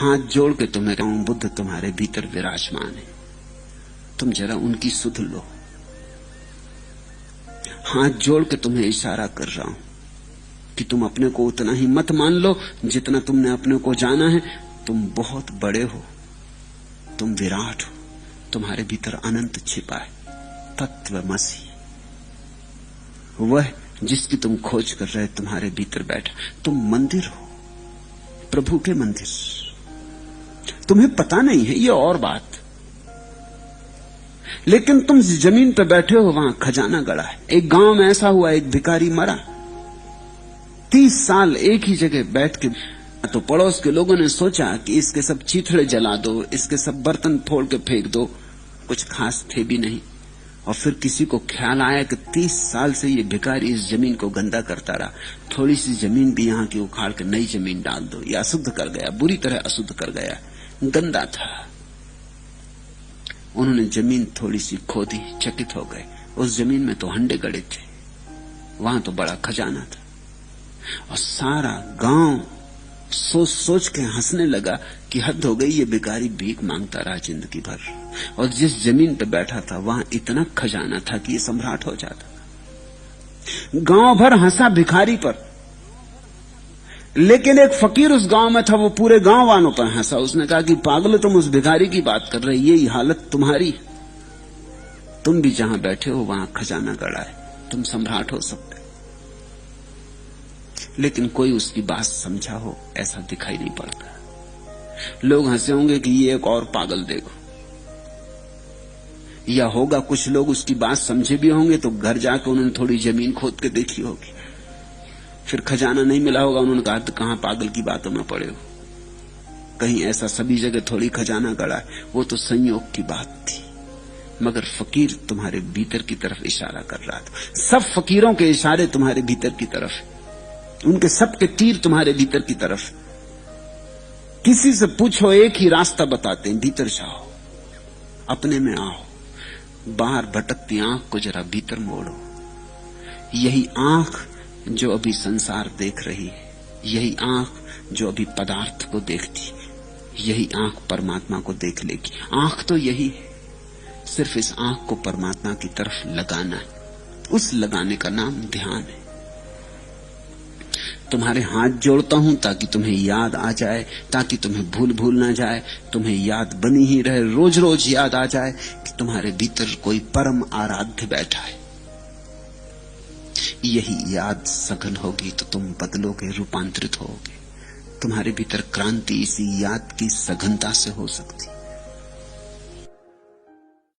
हाथ जोड़ के तुम्हें कहूं, बुद्ध तुम्हारे भीतर विराजमान है, तुम जरा उनकी सुध लो। हाथ जोड़ के तुम्हें इशारा कर रहा हूं कि तुम अपने को उतना ही मत मान लो जितना तुमने अपने को जाना है। तुम बहुत बड़े हो, तुम विराट हो, तुम्हारे भीतर अनंत छिपा है। तत्वमसि, वह जिसकी तुम खोज कर रहे तुम्हारे भीतर बैठा। तुम मंदिर हो, प्रभु के मंदिर। तुम्हें पता नहीं है ये और बात, लेकिन तुम जमीन पर बैठे हो, वहां खजाना गड़ा है। एक गांव में ऐसा हुआ, एक भिखारी मरा, 30 साल एक ही जगह बैठ के। तो पड़ोस के लोगों ने सोचा कि इसके सब चीथड़े जला दो, इसके सब बर्तन फोड़ के फेंक दो, कुछ खास थे भी नहीं। और फिर किसी को ख्याल आया कि 30 साल से ये भिखारी इस जमीन को गंदा करता रहा, थोड़ी सी जमीन भी यहां की उखाड़ के नई जमीन डाल दो। ये अशुद्ध कर गया, बुरी तरह अशुद्ध कर गया, गंदा था। उन्होंने जमीन थोड़ी सी खोदी, चकित हो गए, उस जमीन में तो हंडे गड़े थे, वहां तो बड़ा खजाना था। और सारा गांव सोच सोच के हंसने लगा कि हद हो गई, ये भिखारी भीख मांगता रहा जिंदगी भर, और जिस जमीन पे बैठा था वहां इतना खजाना था कि ये सम्राट हो जाता। गांव भर हंसा भिखारी पर, लेकिन एक फकीर उस गांव में था, वो पूरे गांव वालों पर हंसा। उसने कहा कि पागल, तुम उस भिखारी की बात कर रहे, यही हालत तुम्हारी। तुम भी जहां बैठे हो वहां खजाना गड़ा है, तुम सम्राट हो सकते। लेकिन कोई उसकी बात समझा हो ऐसा दिखाई नहीं पड़ता। लोग हंसे होंगे कि ये एक और पागल देखो, या होगा कुछ लोग उसकी बात समझे भी होंगे तो घर जाकर उन्होंने थोड़ी जमीन खोद के देखी होगी, फिर खजाना नहीं मिला होगा, उन्होंने कहा तो कहां पागल की बातों में पड़े हो, कहीं ऐसा सभी जगह थोड़ी खजाना गड़ा है, वो तो संयोग की बात थी। मगर फकीर तुम्हारे भीतर की तरफ इशारा कर रहा था। सब फकीरों के इशारे तुम्हारे भीतर की तरफ, उनके सबके तीर तुम्हारे भीतर की तरफ। किसी से पूछो एक ही रास्ता बताते हैं, भीतर जाओ, अपने में आओ, बाहर भटकती आंख को जरा भीतर मोड़ो। यही आंख जो अभी संसार देख रही है, यही आंख जो अभी पदार्थ को देखती, यही आंख परमात्मा को देख लेगी। आंख तो यही है, सिर्फ इस आंख को परमात्मा की तरफ लगाना है। उस लगाने का नाम ध्यान है। तुम्हारे हाथ जोड़ता हूं ताकि तुम्हें याद आ जाए, ताकि तुम्हें भूल ना जाए, तुम्हें याद बनी ही रहे, रोज रोज याद आ जाए कि तुम्हारे भीतर कोई परम आराध्य बैठा है। यही याद सघन होगी तो तुम बदलोगे, रूपांतरित होगे। तुम्हारे भीतर क्रांति इसी याद की सघनता से हो सकती।